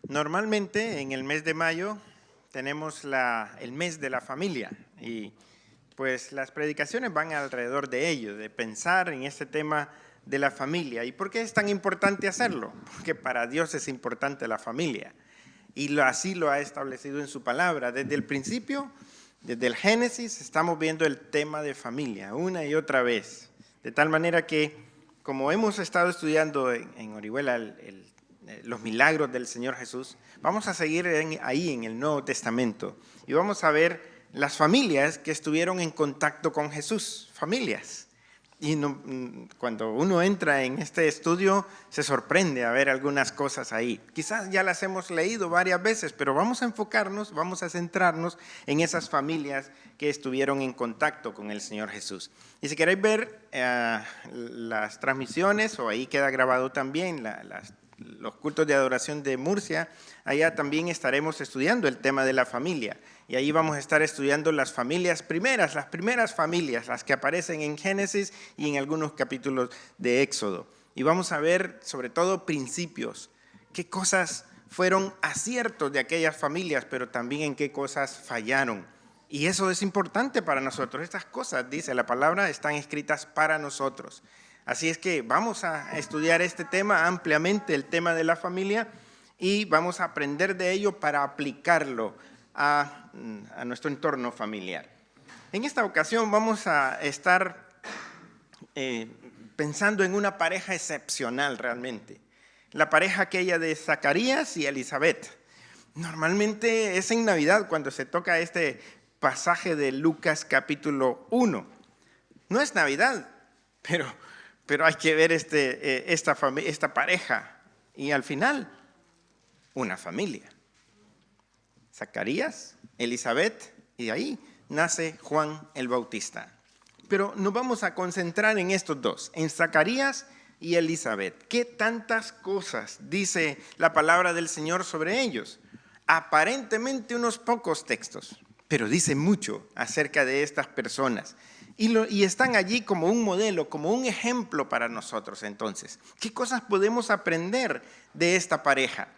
Normalmente en el mes de mayo tenemos el mes de la familia y pues las predicaciones van alrededor de ello, de pensar en este tema de la familia. ¿Y por qué es tan importante hacerlo? Porque para Dios es importante la familia y así lo ha establecido en su palabra. Desde el principio, desde el Génesis, estamos viendo el tema de familia una y otra vez. De tal manera que, como hemos estado estudiando en Orihuela los milagros del Señor Jesús, vamos a seguir ahí en el Nuevo Testamento y vamos a ver las familias que estuvieron en contacto con Jesús, familias. Y cuando uno entra en este estudio se sorprende a ver algunas cosas ahí. Quizás ya las hemos leído varias veces, pero vamos a enfocarnos, vamos a centrarnos en esas familias que estuvieron en contacto con el Señor Jesús. Y si queréis ver las transmisiones, o ahí queda grabado también los cultos de adoración de Murcia, allá también estaremos estudiando el tema de la familia. Y ahí vamos a estar estudiando las familias primeras, las primeras familias, las que aparecen en Génesis y en algunos capítulos de Éxodo. Y vamos a ver sobre todo principios, qué cosas fueron aciertos de aquellas familias, pero también en qué cosas fallaron. Y eso es importante para nosotros. Estas cosas, dice la palabra, están escritas para nosotros. Así es que vamos a estudiar este tema ampliamente, el tema de la familia, y vamos a aprender de ello para aplicarlo a nuestro entorno familiar. En esta ocasión vamos a estar pensando en una pareja excepcional realmente. La pareja aquella de Zacarías y Elizabeth. Normalmente es en Navidad cuando se toca este pasaje de Lucas capítulo 1. No es Navidad, pero hay que ver esta pareja y al final una familia. Zacarías, Elizabeth, y de ahí nace Juan el Bautista. Pero nos vamos a concentrar en estos dos, en Zacarías y Elizabeth. ¿Qué tantas cosas dice la palabra del Señor sobre ellos? Aparentemente unos pocos textos, pero dice mucho acerca de estas personas. Y están allí como un modelo, como un ejemplo para nosotros. Entonces, ¿qué cosas podemos aprender de esta pareja?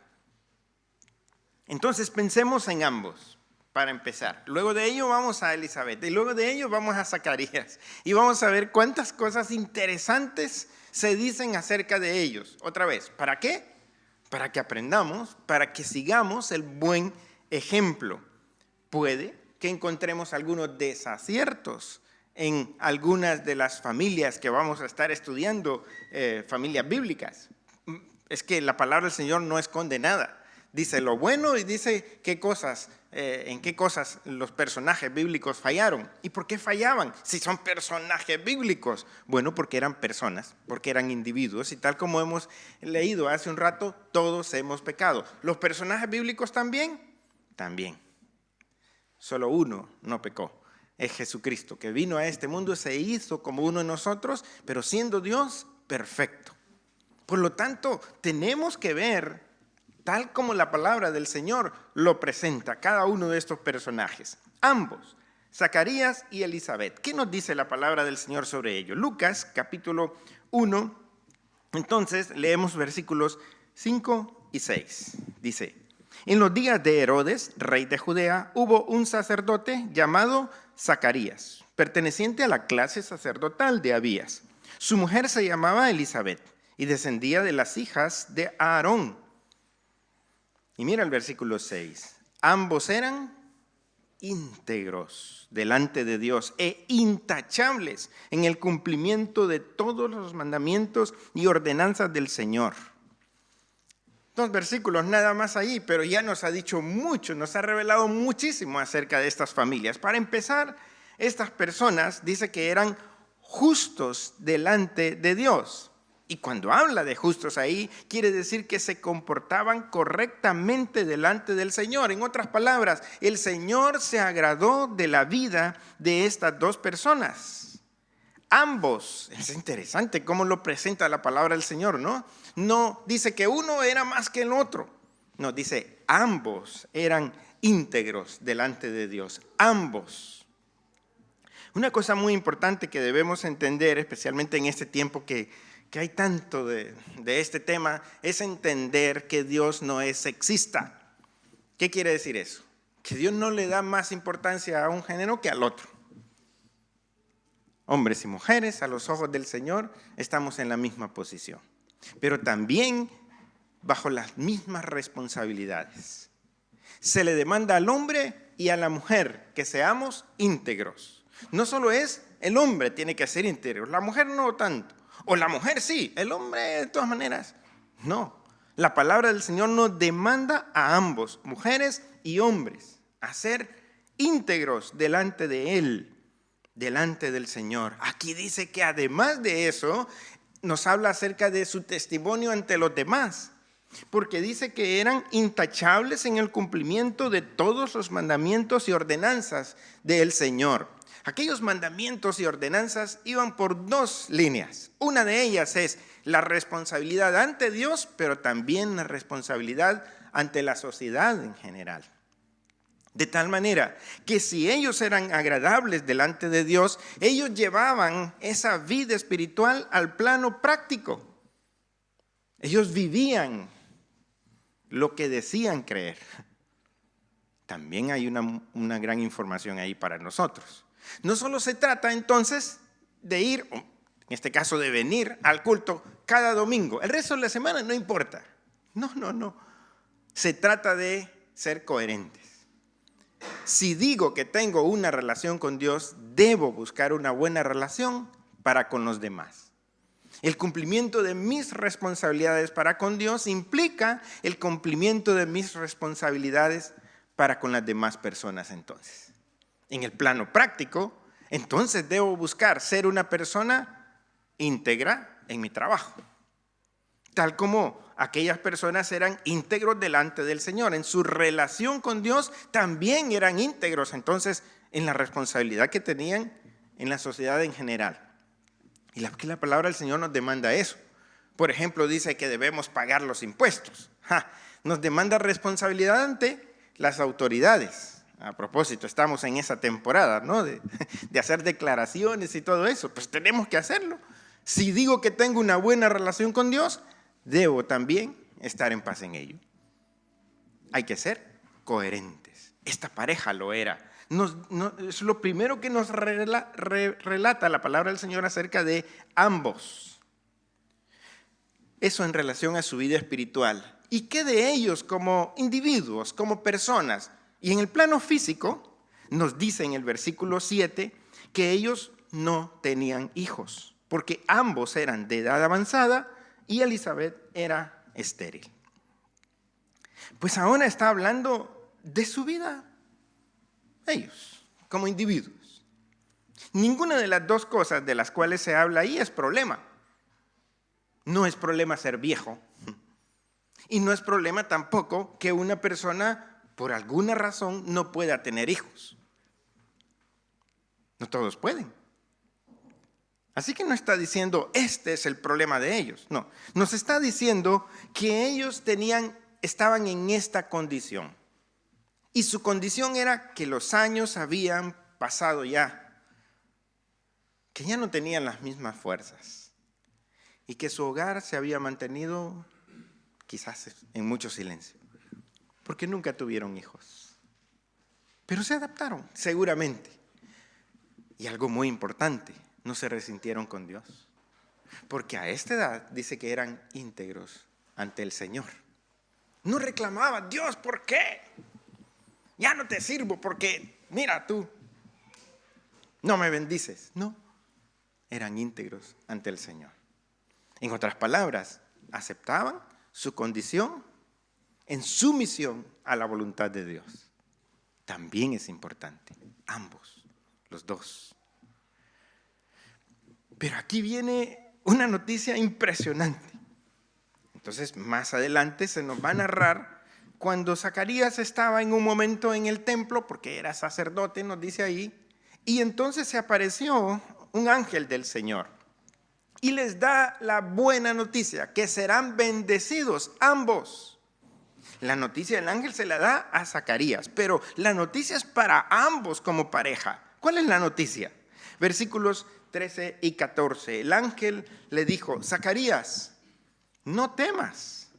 Entonces, pensemos en ambos, para empezar. Luego de ello vamos a Elizabeth, y luego de ello vamos a Zacarías. Y vamos a ver cuántas cosas interesantes se dicen acerca de ellos. Otra vez, ¿para qué? Para que aprendamos, para que sigamos el buen ejemplo. Puede que encontremos algunos desaciertos en algunas de las familias que vamos a estar estudiando, familias bíblicas. Es que la palabra del Señor no esconde nada. Dice lo bueno y dice en qué cosas los personajes bíblicos fallaron. ¿Y por qué fallaban? Si son personajes bíblicos. Bueno, porque eran personas, porque eran individuos. Y tal como hemos leído hace un rato, todos hemos pecado. ¿Los personajes bíblicos también? También. Solo uno no pecó. Es Jesucristo, que vino a este mundo, se hizo como uno de nosotros, pero siendo Dios perfecto. Por lo tanto, tenemos que ver, tal como la palabra del Señor lo presenta, cada uno de estos personajes. Ambos, Zacarías y Elizabeth. ¿Qué nos dice la palabra del Señor sobre ello? Lucas, capítulo 1. Entonces, leemos versículos 5 y 6. Dice: en los días de Herodes, rey de Judea, hubo un sacerdote llamado Zacarías, perteneciente a la clase sacerdotal de Abías. Su mujer se llamaba Elizabeth y descendía de las hijas de Aarón. Y mira el versículo 6. Ambos eran íntegros delante de Dios e intachables en el cumplimiento de todos los mandamientos y ordenanzas del Señor. 2 versículos nada más ahí, pero ya nos ha dicho mucho, nos ha revelado muchísimo acerca de estas familias. Para empezar, estas personas dice que eran justos delante de Dios. Y cuando habla de justos ahí, quiere decir que se comportaban correctamente delante del Señor. En otras palabras, el Señor se agradó de la vida de estas dos personas. Ambos, es interesante cómo lo presenta la palabra del Señor, ¿no? No dice que uno era más que el otro. No, dice ambos eran íntegros delante de Dios. Ambos. Una cosa muy importante que debemos entender, especialmente en este tiempo que que hay tanto de este tema es entender que Dios no es sexista. ¿Qué quiere decir eso? Que Dios no le da más importancia a un género que al otro. Hombres y mujeres, a los ojos del Señor, estamos en la misma posición, pero también bajo las mismas responsabilidades. Se le demanda al hombre y a la mujer que seamos íntegros. No solo es el hombre tiene que ser íntegro, la mujer no tanto. O la mujer sí, el hombre de todas maneras. No, la palabra del Señor nos demanda a ambos, mujeres y hombres, a ser íntegros delante de Él, delante del Señor. Aquí dice que además de eso, nos habla acerca de su testimonio ante los demás, porque dice que eran intachables en el cumplimiento de todos los mandamientos y ordenanzas del Señor. Aquellos mandamientos y ordenanzas iban por dos líneas. Una de ellas es la responsabilidad ante Dios, pero también la responsabilidad ante la sociedad en general. De tal manera que si ellos eran agradables delante de Dios, ellos llevaban esa vida espiritual al plano práctico. Ellos vivían lo que decían creer. También hay una gran información ahí para nosotros. No solo se trata entonces de ir, en este caso de venir al culto cada domingo. El resto de la semana no importa. No. Se trata de ser coherentes. Si digo que tengo una relación con Dios, debo buscar una buena relación para con los demás. El cumplimiento de mis responsabilidades para con Dios implica el cumplimiento de mis responsabilidades para con las demás personas entonces. En el plano práctico, entonces debo buscar ser una persona íntegra en mi trabajo, tal como aquellas personas eran íntegros delante del Señor. En su relación con Dios también eran íntegros, entonces, en la responsabilidad que tenían en la sociedad en general. Y la palabra del Señor nos demanda eso. Por ejemplo, dice que debemos pagar los impuestos. Nos demanda responsabilidad ante las autoridades. A propósito, estamos en esa temporada, ¿no? de hacer declaraciones y todo eso. Pues tenemos que hacerlo. Si digo que tengo una buena relación con Dios, debo también estar en paz en ello. Hay que ser coherentes. Esta pareja lo era. Es lo primero que nos relata la palabra del Señor acerca de ambos. Eso en relación a su vida espiritual. ¿Y qué de ellos como individuos, como personas? Y en el plano físico, nos dice en el versículo 7 que ellos no tenían hijos, porque ambos eran de edad avanzada y Elizabeth era estéril. Pues ahora está hablando de su vida, ellos, como individuos. Ninguna de las dos cosas de las cuales se habla ahí es problema. No es problema ser viejo. Y no es problema tampoco que una persona por alguna razón no pueda tener hijos. No todos pueden. Así que no está diciendo, este es el problema de ellos. No, nos está diciendo que ellos estaban en esta condición. Y su condición era que los años habían pasado ya, que ya no tenían las mismas fuerzas y que su hogar se había mantenido quizás en mucho silencio, porque nunca tuvieron hijos. Pero se adaptaron, seguramente. Y algo muy importante, no se resintieron con Dios, porque a esta edad dice que eran íntegros ante el Señor. No reclamaban, Dios, ¿por qué? Ya no te sirvo porque, mira tú, no me bendices. No, eran íntegros ante el Señor. En otras palabras, aceptaban su condición en sumisión a la voluntad de Dios. También es importante, ambos, los dos. Pero aquí viene una noticia impresionante. Entonces, más adelante se nos va a narrar cuando Zacarías estaba en un momento en el templo, porque era sacerdote, nos dice ahí, y entonces se apareció un ángel del Señor y les da la buena noticia, que serán bendecidos ambos. La noticia del ángel se la da a Zacarías, pero la noticia es para ambos como pareja. ¿Cuál es la noticia? Versículos 13 y 14. El ángel le dijo: Zacarías, no temas,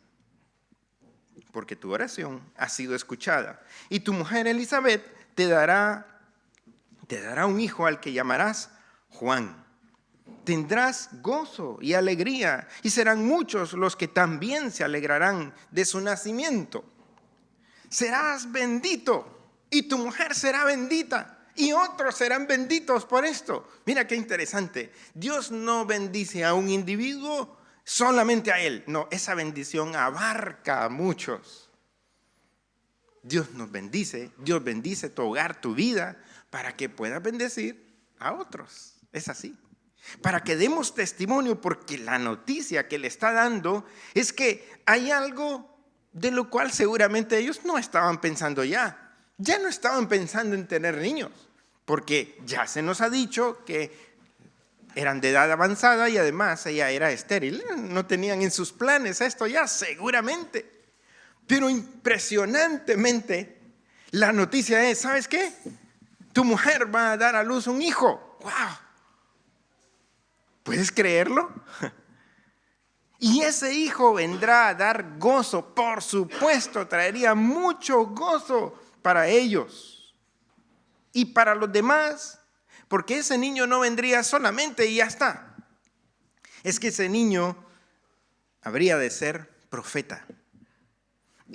porque tu oración ha sido escuchada, y tu mujer Elizabeth te dará un hijo al que llamarás Juan. Tendrás gozo y alegría, y serán muchos los que también se alegrarán de su nacimiento. Serás bendito, y tu mujer será bendita, y otros serán benditos por esto. Mira qué interesante. Dios no bendice a un individuo solamente a él. No, esa bendición abarca a muchos. Dios nos bendice, Dios bendice tu hogar, tu vida, para que puedas bendecir a otros. Es así. Para que demos testimonio, porque la noticia que le está dando es que hay algo de lo cual seguramente ellos no estaban pensando ya. Ya no estaban pensando en tener niños, porque ya se nos ha dicho que eran de edad avanzada y además ella era estéril. No tenían en sus planes esto ya, seguramente. Pero impresionantemente, la noticia es: ¿sabes qué? Tu mujer va a dar a luz un hijo. ¡Wow! ¿Puedes creerlo? Y ese hijo vendrá a dar gozo, por supuesto, traería mucho gozo para ellos y para los demás, porque ese niño no vendría solamente y ya está. Es que ese niño habría de ser profeta.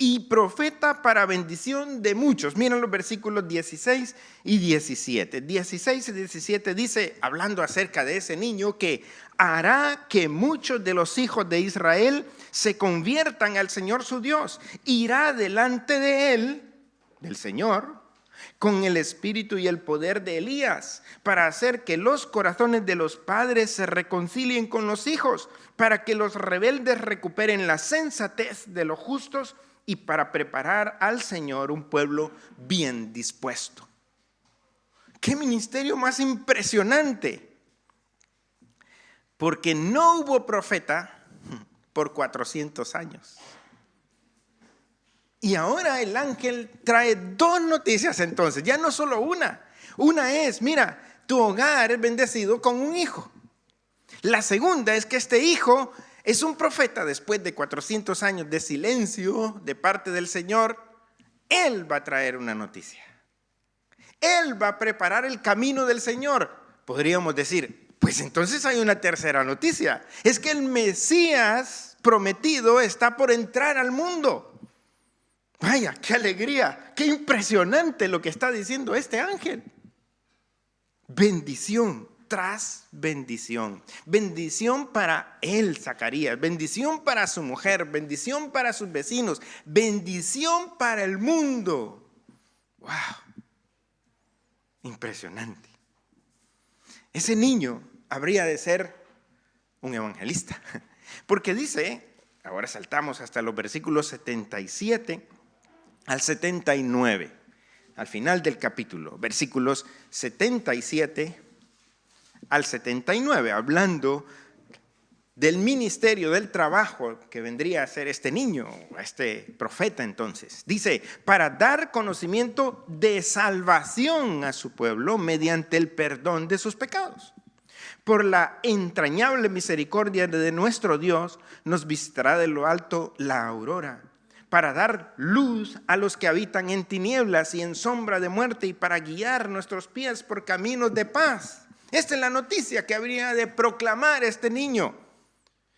Y profeta para bendición de muchos. Miren los versículos 16 y 17. 16 y 17 dice, hablando acerca de ese niño, que hará que muchos de los hijos de Israel se conviertan al Señor su Dios. Irá delante de él, del Señor, con el espíritu y el poder de Elías, para hacer que los corazones de los padres se reconcilien con los hijos, para que los rebeldes recuperen la sensatez de los justos, y para preparar al Señor un pueblo bien dispuesto. ¡Qué ministerio más impresionante! Porque no hubo profeta por 400 años. Y ahora el ángel trae dos noticias entonces, ya no solo una. Una es, mira, tu hogar es bendecido con un hijo. La segunda es que este hijo es un profeta. Después de 400 años de silencio de parte del Señor, Él va a traer una noticia. Él va a preparar el camino del Señor. Podríamos decir, pues entonces hay una tercera noticia. Es que el Mesías prometido está por entrar al mundo. Vaya, qué alegría, qué impresionante lo que está diciendo este ángel. Bendición tras bendición. Bendición para él, Zacarías. Bendición para su mujer. Bendición para sus vecinos. Bendición para el mundo. ¡Wow! Impresionante. Ese niño habría de ser un evangelista. Porque dice, ahora saltamos hasta los versículos 77 al 79. Al final del capítulo, versículos 77 al 79, hablando del ministerio, del trabajo que vendría a hacer este niño, este profeta entonces. Dice, para dar conocimiento de salvación a su pueblo mediante el perdón de sus pecados. Por la entrañable misericordia de nuestro Dios, nos visitará de lo alto la aurora, para dar luz a los que habitan en tinieblas y en sombra de muerte, y para guiar nuestros pies por caminos de paz. Esta es la noticia que habría de proclamar este niño.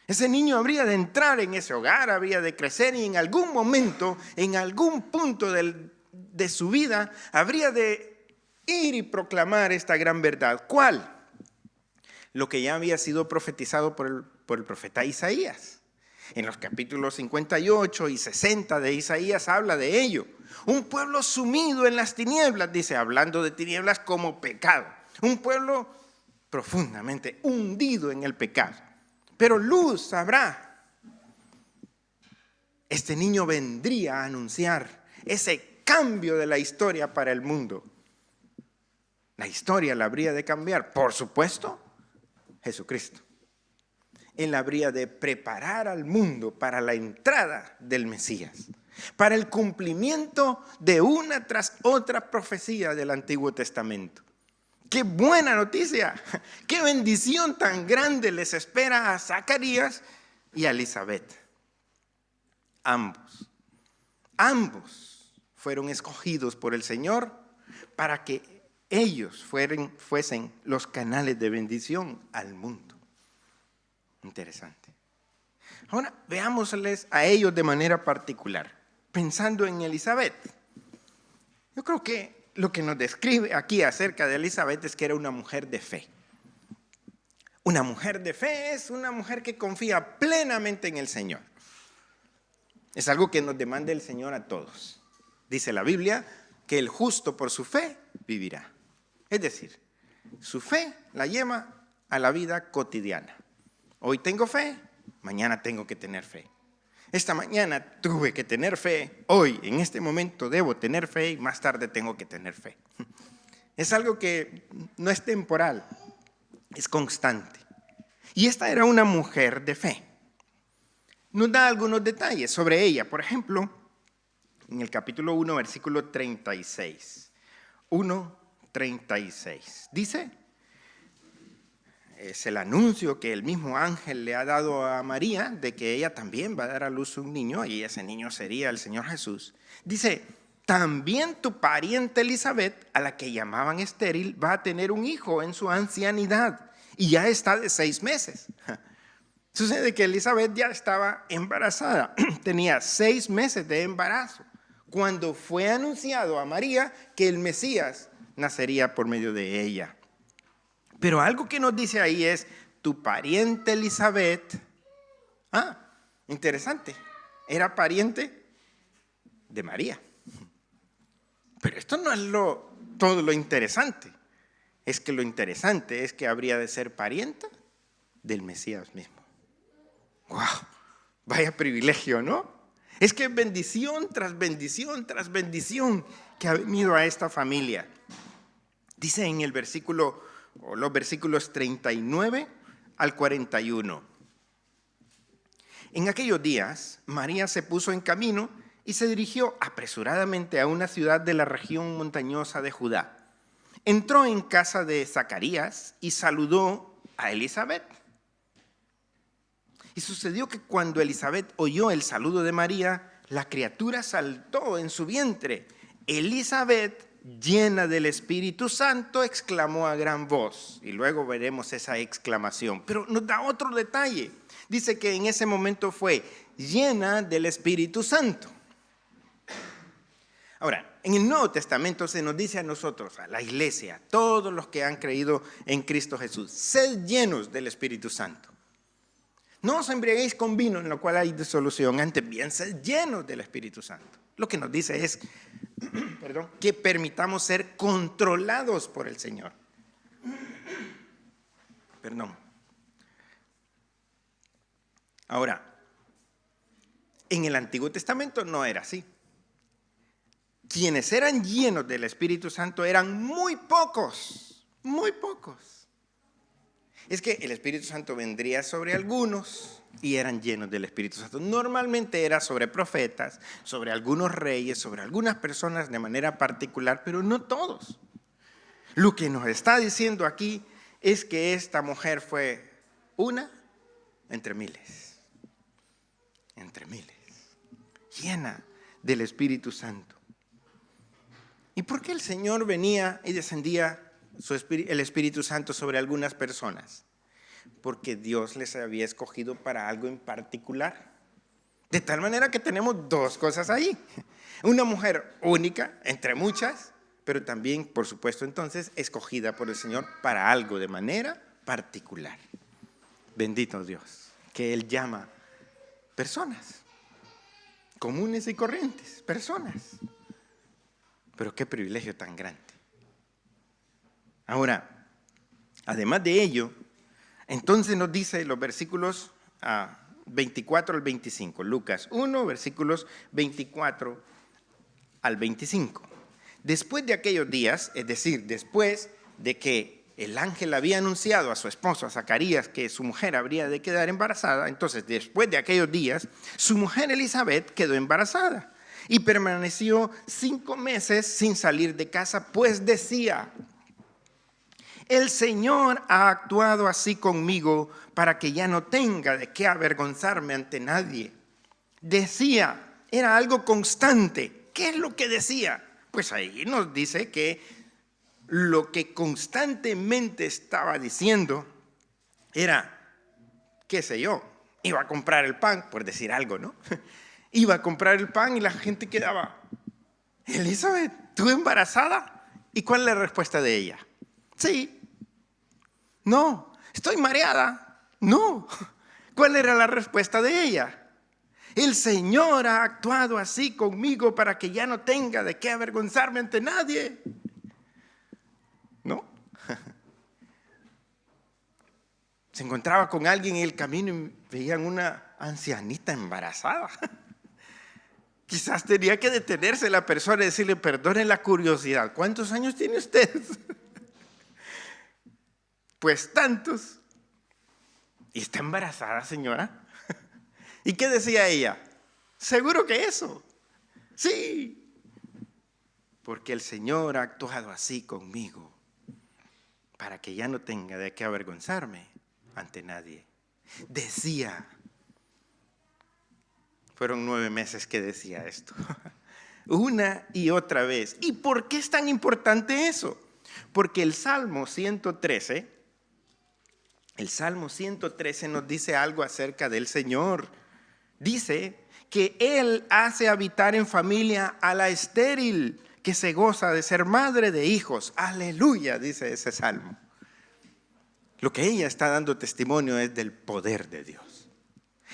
Ese niño habría de entrar en ese hogar, habría de crecer y en algún momento, en algún punto de su vida, habría de ir y proclamar esta gran verdad. ¿Cuál? Lo que ya había sido profetizado por el profeta Isaías. En los capítulos 58 y 60 de Isaías habla de ello. Un pueblo sumido en las tinieblas, dice, hablando de tinieblas como pecado. Un pueblo profundamente hundido en el pecado. Pero luz habrá. Este niño vendría a anunciar ese cambio de la historia para el mundo. La historia la habría de cambiar, por supuesto, Jesucristo. Él habría de preparar al mundo para la entrada del Mesías, para el cumplimiento de una tras otra profecía del Antiguo Testamento. ¡Qué buena noticia! ¡Qué bendición tan grande les espera a Zacarías y a Elizabeth! Ambos fueron escogidos por el Señor para que ellos fuesen los canales de bendición al mundo. Interesante. Ahora veámosles a ellos de manera particular, pensando en Elizabeth. Yo creo que lo que nos describe aquí acerca de Elizabeth es que era una mujer de fe. Una mujer de fe es una mujer que confía plenamente en el Señor. Es algo que nos demanda el Señor a todos. Dice la Biblia que el justo por su fe vivirá. Es decir, su fe la lleva a la vida cotidiana. Hoy tengo fe, mañana tengo que tener fe. Esta mañana tuve que tener fe, hoy en este momento debo tener fe y más tarde tengo que tener fe. Es algo que no es temporal, es constante. Y esta era una mujer de fe. Nos da algunos detalles sobre ella. Por ejemplo, en el capítulo 1, versículo 36. 1:36. Dice, es el anuncio que el mismo ángel le ha dado a María de que ella también va a dar a luz un niño y ese niño sería el Señor Jesús. Dice, también tu pariente Elizabeth, a la que llamaban estéril, va a tener un hijo en su ancianidad y ya está de 6 meses. Sucede que Elizabeth ya estaba embarazada, tenía 6 meses de embarazo, cuando fue anunciado a María que el Mesías nacería por medio de ella. Pero algo que nos dice ahí es, tu pariente Elizabeth, interesante, era pariente de María. Pero esto no es todo lo interesante, es que lo interesante es que habría de ser parienta del Mesías mismo. ¡Wow! Vaya privilegio, ¿no? Es que bendición tras bendición tras bendición que ha venido a esta familia. Dice en el versículo, o los versículos 39 al 41. En aquellos días, María se puso en camino y se dirigió apresuradamente a una ciudad de la región montañosa de Judá. Entró en casa de Zacarías y saludó a Elizabeth. Y sucedió que cuando Elizabeth oyó el saludo de María, la criatura saltó en su vientre. Elizabeth, llena del Espíritu Santo, exclamó a gran voz. Y luego veremos esa exclamación. Pero nos da otro detalle. Dice que en ese momento fue llena del Espíritu Santo. Ahora, en el Nuevo Testamento se nos dice a nosotros, a la iglesia, todos los que han creído en Cristo Jesús, sed llenos del Espíritu Santo. No os embriaguéis con vino en lo cual hay disolución, antes bien sed llenos del Espíritu Santo. Lo que nos dice es que permitamos ser controlados por el Señor. Ahora, en el Antiguo Testamento no era así. Quienes eran llenos del Espíritu Santo eran muy pocos, muy pocos. Es que el Espíritu Santo vendría sobre algunos y eran llenos del Espíritu Santo. Normalmente era sobre profetas, sobre algunos reyes, sobre algunas personas de manera particular, pero no todos. Lo que nos está diciendo aquí es que esta mujer fue una entre miles, llena del Espíritu Santo. ¿Y por qué el Señor venía y descendía el Espíritu Santo sobre algunas personas? Porque Dios les había escogido para algo en particular. De tal manera que tenemos 2 cosas ahí. Una mujer única entre muchas, pero también, por supuesto, entonces, escogida por el Señor para algo de manera particular. Bendito Dios, que Él llama personas, comunes y corrientes, personas. Pero qué privilegio tan grande. Ahora, además de ello, entonces nos dice los versículos 24 al 25. Lucas 1, versículos 24 al 25. Después de aquellos días, es decir, después de que el ángel había anunciado a su esposo, a Zacarías, que su mujer habría de quedar embarazada, entonces después de aquellos días, su mujer Elizabeth quedó embarazada y permaneció 5 meses sin salir de casa, pues decía, El Señor ha actuado así conmigo para que ya no tenga de qué avergonzarme ante nadie. Decía, era algo constante. ¿Qué es lo que decía? Pues ahí nos dice que lo que constantemente estaba diciendo era, qué sé yo, iba a comprar el pan, por decir algo, ¿no? Iba a comprar el pan y la gente quedaba, Elizabeth, ¿tú embarazada? ¿Y cuál es la respuesta de ella? Sí. No. ¿Estoy mareada? No. ¿Cuál era la respuesta de ella? El Señor ha actuado así conmigo para que ya no tenga de qué avergonzarme ante nadie. ¿No? Se encontraba con alguien en el camino y veían una ancianita embarazada. Quizás tenía que detenerse la persona y decirle, perdone la curiosidad, ¿cuántos años tiene usted? Pues tantos. ¿Y está embarazada, señora? ¿Y qué decía ella? Seguro que eso. Sí. Porque el Señor ha actuado así conmigo para que ya no tenga de qué avergonzarme ante nadie. Decía. Fueron 9 meses que decía esto. Una y otra vez. ¿Y por qué es tan importante eso? Porque el Salmo 113 nos dice algo acerca del Señor. Dice que Él hace habitar en familia a la estéril, que se goza de ser madre de hijos. Aleluya, dice ese Salmo. Lo que ella está dando testimonio es del poder de Dios,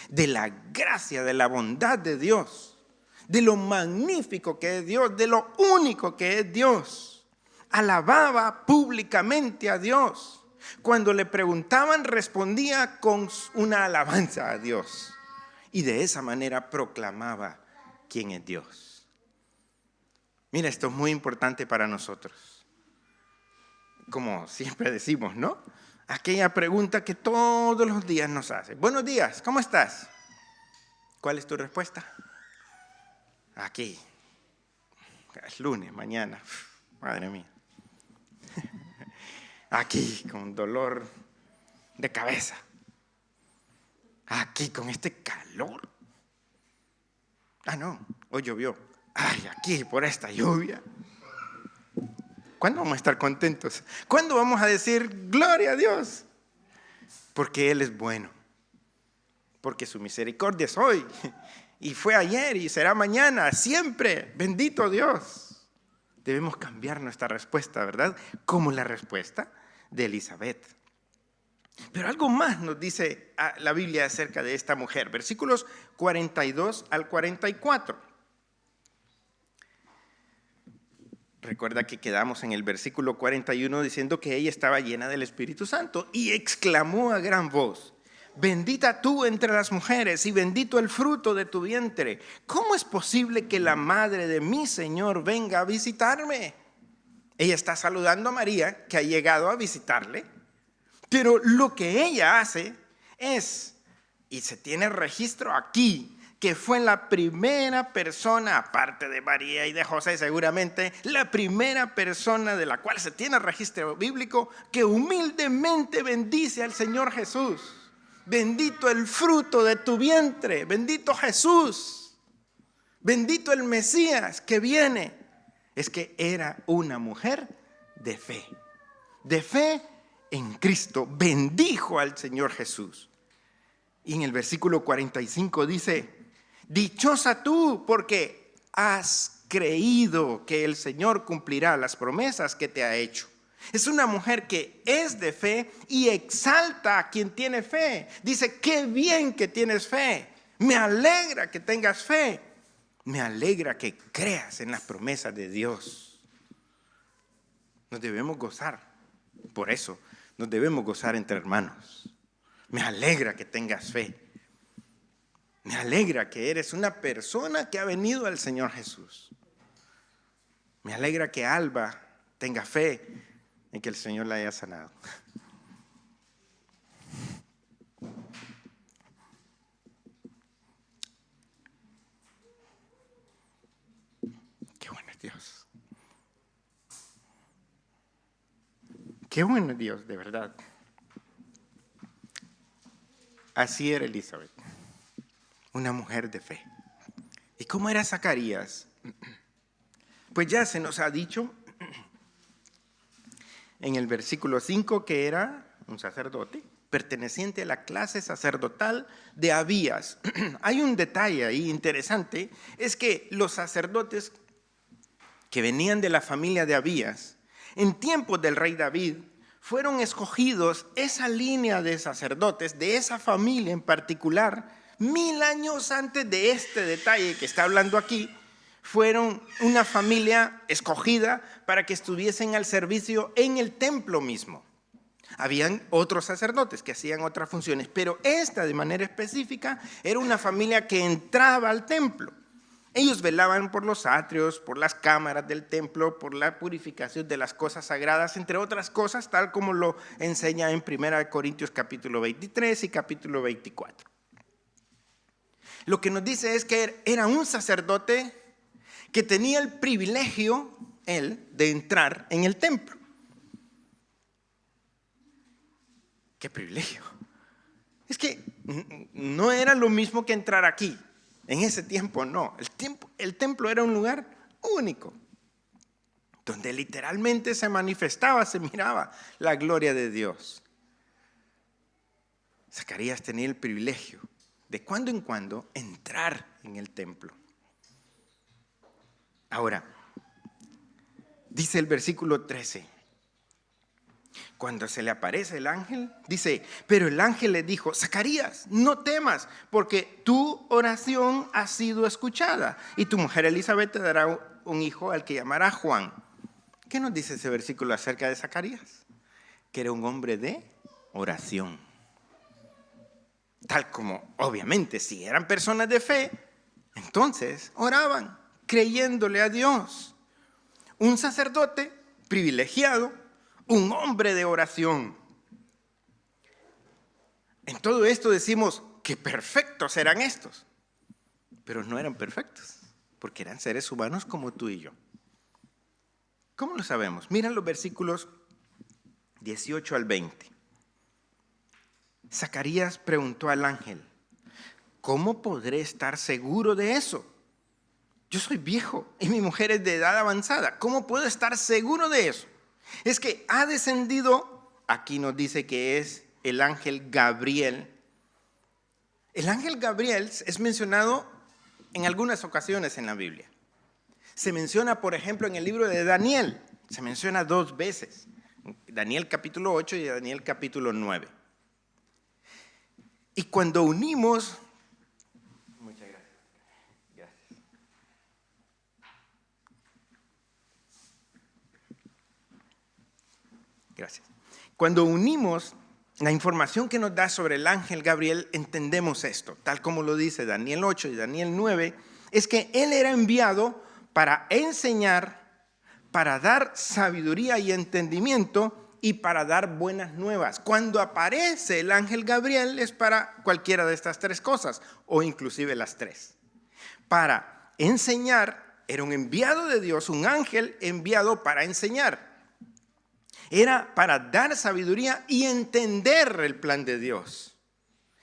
de la gracia, de la bondad de Dios, de lo magnífico que es Dios, de lo único que es Dios. Alababa públicamente a Dios. Cuando le preguntaban, respondía con una alabanza a Dios. Y de esa manera proclamaba quién es Dios. Mira, esto es muy importante para nosotros. Como siempre decimos, ¿no? Aquella pregunta que todos los días nos hace. Buenos días, ¿cómo estás? ¿Cuál es tu respuesta? Aquí. Es lunes, mañana. Madre mía. Aquí, con dolor de cabeza. Aquí, con este calor. Ah, no, hoy llovió. Ay, aquí, por esta lluvia. ¿Cuándo vamos a estar contentos? ¿Cuándo vamos a decir gloria a Dios? Porque Él es bueno. Porque su misericordia es hoy. Y fue ayer y será mañana. Siempre. Bendito Dios. Debemos cambiar nuestra respuesta, ¿verdad? Como la respuesta de Elizabeth. Pero algo más nos dice la Biblia acerca de esta mujer. Versículos 42 al 44. Recuerda que quedamos en el versículo 41 diciendo que ella estaba llena del Espíritu Santo y exclamó a gran voz: bendita tú entre las mujeres y bendito el fruto de tu vientre. ¿Cómo es posible que la madre de mi Señor venga a visitarme? Ella está saludando a María, que ha llegado a visitarle. Pero lo que ella hace es, y se tiene registro aquí, que fue la primera persona, aparte de María y de José seguramente, la primera persona de la cual se tiene registro bíblico que humildemente bendice al Señor Jesús. Bendito el fruto de tu vientre, bendito Jesús, bendito el Mesías que viene. Es que era una mujer de fe en Cristo, bendijo al Señor Jesús. Y en el versículo 45 dice: dichosa tú porque has creído que el Señor cumplirá las promesas que te ha hecho. Es una mujer que es de fe y exalta a quien tiene fe. Dice: qué bien que tienes fe, me alegra que tengas fe, me alegra que creas en las promesas de Dios. Nos debemos gozar, por eso nos debemos gozar entre hermanos. Me alegra que tengas fe. Me alegra que eres una persona que ha venido al Señor Jesús. Me alegra que Alba tenga fe en que el Señor la haya sanado. Qué bueno es Dios. qué bueno Dios, de verdad. Así era Elizabeth, una mujer de fe. ¿Y cómo era Zacarías? Pues ya se nos ha dicho en el versículo 5 que era un sacerdote perteneciente a la clase sacerdotal de Abías. Hay un detalle ahí interesante, es que los sacerdotes que venían de la familia de Abías, en tiempos del rey David, fueron escogidos esa línea de sacerdotes, de esa familia en particular, 1000 años antes de este detalle que está hablando aquí. Fueron una familia escogida para que estuviesen al servicio en el templo mismo. Habían otros sacerdotes que hacían otras funciones, pero esta de manera específica era una familia que entraba al templo. Ellos velaban por los atrios, por las cámaras del templo, por la purificación de las cosas sagradas, entre otras cosas, tal como lo enseña en 1 Corintios capítulo 23 y capítulo 24. Lo que nos dice es que era un sacerdote que tenía el privilegio, él, de entrar en el templo. ¡Qué privilegio! Es que no era lo mismo que entrar aquí. En ese tiempo no. El templo era un lugar único, donde literalmente se manifestaba, se miraba la gloria de Dios. Zacarías tenía el privilegio de cuando en cuando entrar en el templo. Ahora, dice el versículo 13, cuando se le aparece el ángel, dice, pero el ángel le dijo, Zacarías, no temas, porque tu oración ha sido escuchada, y tu mujer Elizabeth te dará un hijo al que llamará Juan. ¿Qué nos dice ese versículo acerca de Zacarías? Que era un hombre de oración. Tal como, obviamente, si eran personas de fe, entonces oraban, creyéndole a Dios. Un sacerdote privilegiado, un hombre de oración. En todo esto decimos que perfectos eran estos, pero no eran perfectos, porque eran seres humanos como tú y yo. ¿Cómo lo sabemos? Mira los versículos 18 al 20. Zacarías preguntó al ángel, ¿cómo podré estar seguro de eso? Yo soy viejo y mi mujer es de edad avanzada. ¿Cómo puedo estar seguro de eso? Es que ha descendido, aquí nos dice que es el ángel Gabriel. El ángel Gabriel es mencionado en algunas ocasiones en la Biblia. Se menciona, por ejemplo, en el libro de Daniel. Se menciona 2 veces. Daniel capítulo 8 y Daniel capítulo 9. Y cuando unimos... Muchas gracias. Gracias. Gracias. Cuando unimos la información que nos da sobre el ángel Gabriel, entendemos esto, tal como lo dice Daniel 8 y Daniel 9, es que él era enviado para enseñar, para dar sabiduría y entendimiento y para dar buenas nuevas. Cuando aparece el ángel Gabriel es para cualquiera de estas 3 cosas, o inclusive las 3. Para enseñar, era un enviado de Dios, un ángel enviado para enseñar. Era para dar sabiduría y entender el plan de Dios.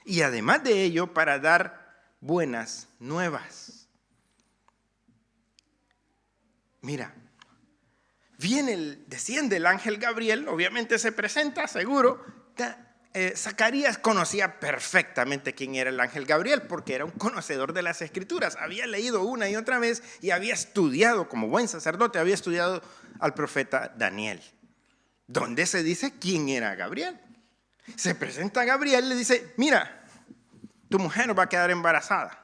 Y además de ello, para dar buenas nuevas. Mira, desciende el ángel Gabriel, obviamente se presenta, seguro. Zacarías conocía perfectamente quién era el ángel Gabriel, porque era un conocedor de las Escrituras. Había leído una y otra vez y había estudiado, como buen sacerdote, había estudiado al profeta Daniel, donde se dice quién era Gabriel. Se presenta a Gabriel y le dice, mira, tu mujer va a quedar embarazada.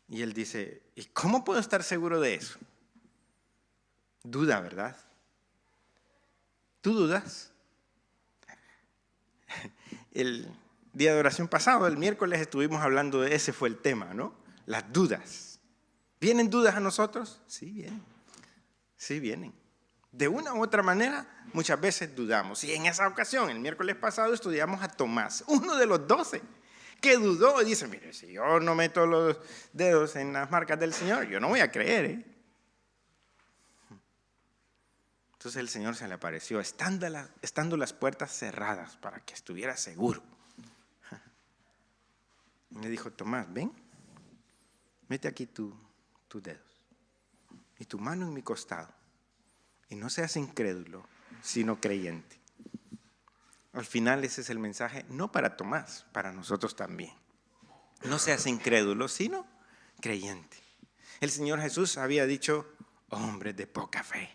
Y él dice, ¿y cómo puedo estar seguro de eso? Duda, ¿verdad? ¿Tú dudas? El día de oración pasado, el miércoles, estuvimos hablando de ese fue el tema, ¿no? Las dudas. ¿Vienen dudas a nosotros? Sí, vienen. Sí, vienen. De una u otra manera, muchas veces dudamos. Y en esa ocasión, el miércoles pasado, estudiamos a Tomás, uno de los 12, que dudó y dice, mire, si yo no meto los dedos en las marcas del Señor, yo no voy a creer, ¿eh? Entonces el Señor se le apareció, estando las puertas cerradas para que estuviera seguro. Y le dijo: Tomás, ven, mete aquí tus dedos y tu mano en mi costado. Y no seas incrédulo, sino creyente. Al final ese es el mensaje, no para Tomás, para nosotros también. No seas incrédulo, sino creyente. El Señor Jesús había dicho: hombres de poca fe.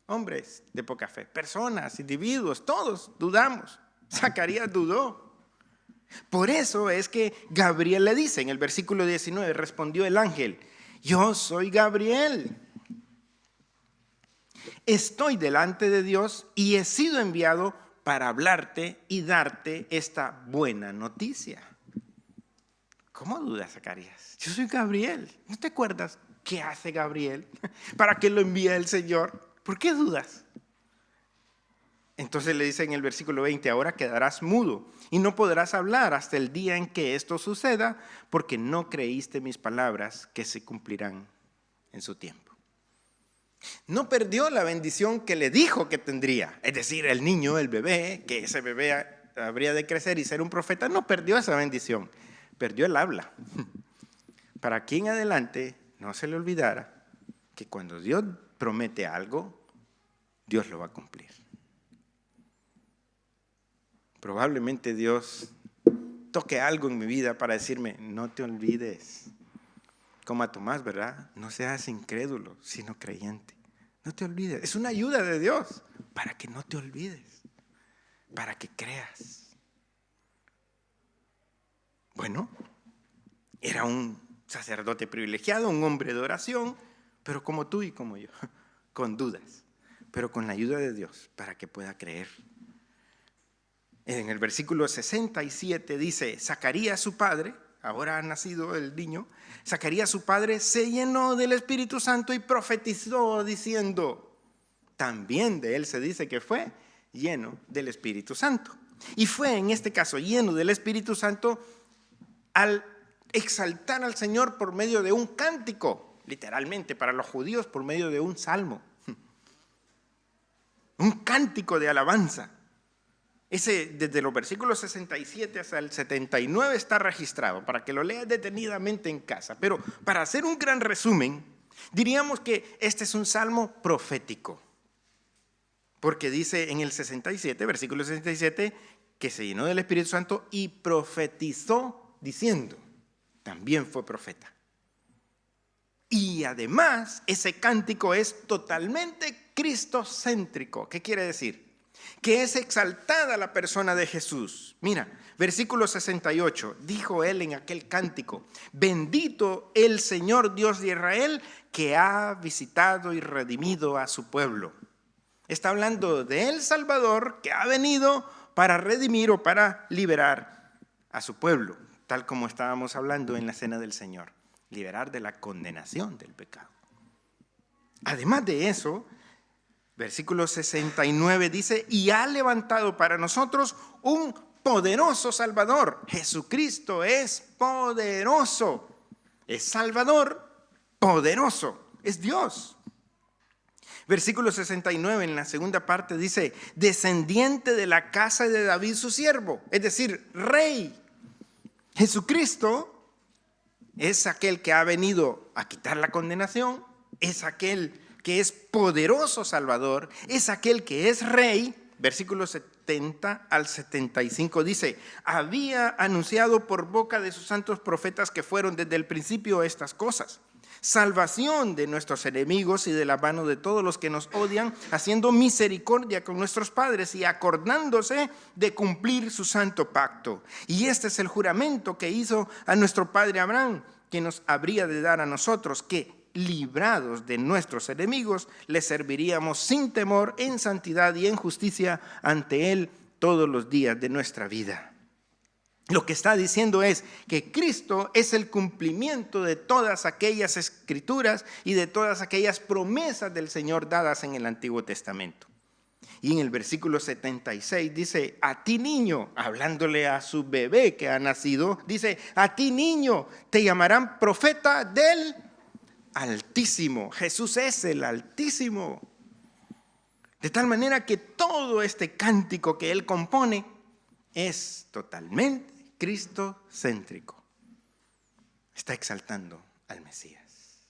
Hombres de poca fe, personas, individuos, todos dudamos. Zacarías dudó. Por eso es que Gabriel le dice en el versículo 19, respondió el ángel: yo soy Gabriel. Estoy delante de Dios y he sido enviado para hablarte y darte esta buena noticia. ¿Cómo dudas, Zacarías? Yo soy Gabriel. ¿No te acuerdas qué hace Gabriel? ¿Para qué lo envía el Señor? ¿Por qué dudas? Entonces le dice en el versículo 20, ahora quedarás mudo y no podrás hablar hasta el día en que esto suceda, porque no creíste mis palabras que se cumplirán en su tiempo. No perdió la bendición que le dijo que tendría, es decir, el niño, el bebé, que ese bebé habría de crecer y ser un profeta. No perdió esa bendición, perdió el habla. Para aquí en adelante no se le olvidara que cuando Dios promete algo, Dios lo va a cumplir. Probablemente Dios toque algo en mi vida para decirme: no te olvides. Como a Tomás, ¿verdad? No seas incrédulo, sino creyente. No te olvides. Es una ayuda de Dios para que no te olvides, para que creas. Bueno, era un sacerdote privilegiado, un hombre de oración, pero como tú y como yo, con dudas, pero con la ayuda de Dios para que pueda creer. En el versículo 67 dice: Zacarías su padre, ahora ha nacido el niño, Zacarías su padre se llenó del Espíritu Santo y profetizó diciendo, también de él se dice que fue lleno del Espíritu Santo. Y fue en este caso lleno del Espíritu Santo al exaltar al Señor por medio de un cántico, literalmente para los judíos por medio de un salmo, un cántico de alabanza. Ese, desde los versículos 67 hasta el 79 está registrado, para que lo leas detenidamente en casa. Pero para hacer un gran resumen, diríamos que este es un salmo profético. Porque dice en el 67, versículo 67, que se llenó del Espíritu Santo y profetizó diciendo, también fue profeta. Y además, ese cántico es totalmente cristocéntrico. ¿Qué quiere decir? Que es exaltada la persona de Jesús. Mira, versículo 68, dijo él en aquel cántico, bendito el Señor Dios de Israel, que ha visitado y redimido a su pueblo. Está hablando de el Salvador que ha venido para redimir o para liberar a su pueblo, tal como estábamos hablando en la cena del Señor, liberar de la condenación del pecado. Además de eso, versículo 69 dice, y ha levantado para nosotros un poderoso Salvador. Jesucristo es poderoso, es Salvador, poderoso, es Dios. Versículo 69 en la segunda parte dice, descendiente de la casa de David su siervo, es decir, rey. Jesucristo es aquel que ha venido a quitar la condenación, es aquel que es poderoso Salvador, es aquel que es rey. Versículos 70 al 75 dice, había anunciado por boca de sus santos profetas que fueron desde el principio estas cosas, salvación de nuestros enemigos y de la mano de todos los que nos odian, haciendo misericordia con nuestros padres y acordándose de cumplir su santo pacto. Y este es el juramento que hizo a nuestro padre Abraham, que nos habría de dar a nosotros, que librados de nuestros enemigos, le serviríamos sin temor en santidad y en justicia ante Él todos los días de nuestra vida. Lo que está diciendo es que Cristo es el cumplimiento de todas aquellas escrituras y de todas aquellas promesas del Señor dadas en el Antiguo Testamento. Y en el versículo 76 dice, a ti niño, hablándole a su bebé que ha nacido, dice, a ti niño te llamarán profeta del Altísimo. Jesús es el Altísimo. De tal manera que todo este cántico que él compone es totalmente cristocéntrico. Está exaltando al Mesías.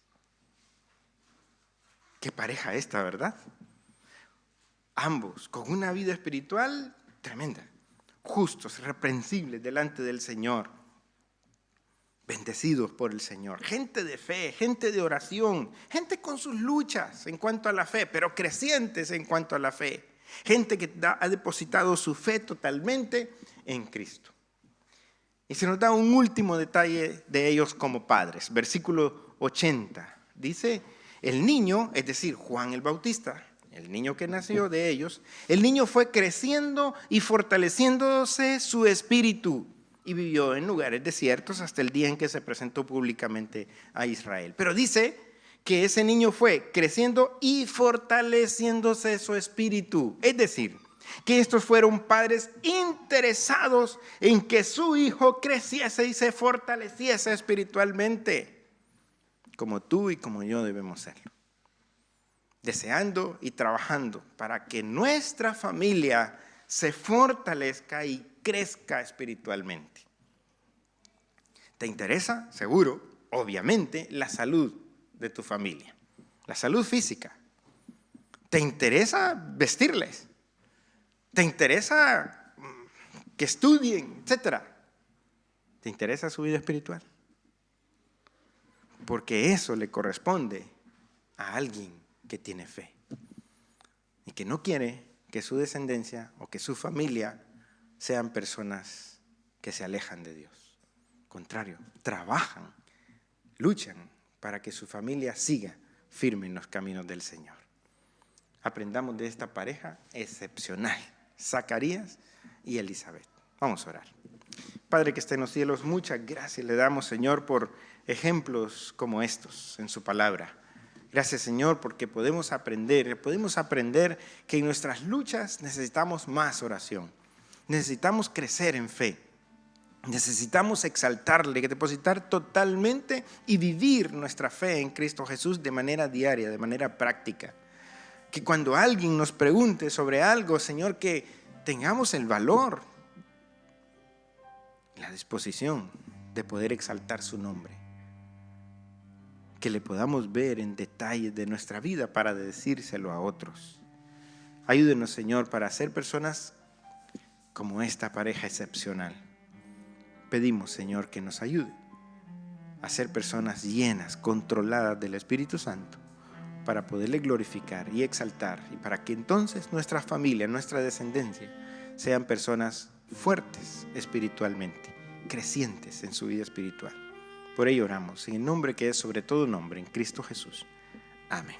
Qué pareja esta, ¿verdad? Ambos con una vida espiritual tremenda, justos, reprensibles delante del Señor, bendecidos por el Señor, gente de fe, gente de oración, gente con sus luchas en cuanto a la fe, pero crecientes en cuanto a la fe, gente que ha depositado su fe totalmente en Cristo. Y se nos da un último detalle de ellos como padres. Versículo 80 dice, el niño, es decir, Juan el Bautista, el niño que nació de ellos, el niño fue creciendo y fortaleciéndose su espíritu y vivió en lugares desiertos hasta el día en que se presentó públicamente a Israel. Pero dice que ese niño fue creciendo y fortaleciéndose su espíritu. Es decir, que estos fueron padres interesados en que su hijo creciese y se fortaleciese espiritualmente, como tú y como yo debemos serlo. Deseando y trabajando para que nuestra familia se fortalezca y crezca espiritualmente. ¿Te interesa? Seguro, obviamente, la salud de tu familia, la salud física. ¿Te interesa vestirles? ¿Te interesa que estudien, etcétera? ¿Te interesa su vida espiritual? Porque eso le corresponde a alguien que tiene fe y que no quiere que su descendencia o que su familia sean personas que se alejan de Dios. Al contrario, trabajan, luchan para que su familia siga firme en los caminos del Señor. Aprendamos de esta pareja excepcional, Zacarías y Elizabeth. Vamos a orar. Padre que está en los cielos, muchas gracias le damos, Señor, por ejemplos como estos en su palabra. Gracias, Señor, porque podemos aprender que en nuestras luchas necesitamos más oración. Necesitamos crecer en fe. Necesitamos exaltarle, depositar totalmente y vivir nuestra fe en Cristo Jesús de manera diaria, de manera práctica. Que cuando alguien nos pregunte sobre algo, Señor, que tengamos el valor, la disposición de poder exaltar su nombre. Que le podamos ver en detalles de nuestra vida para decírselo a otros. Ayúdenos, Señor, para ser personas como esta pareja excepcional. Pedimos, Señor, que nos ayude a ser personas llenas, controladas del Espíritu Santo, para poderle glorificar y exaltar, y para que entonces nuestra familia, nuestra descendencia, sean personas fuertes espiritualmente, crecientes en su vida espiritual. Por ello oramos, en el nombre que es sobre todo nombre, en Cristo Jesús. Amén.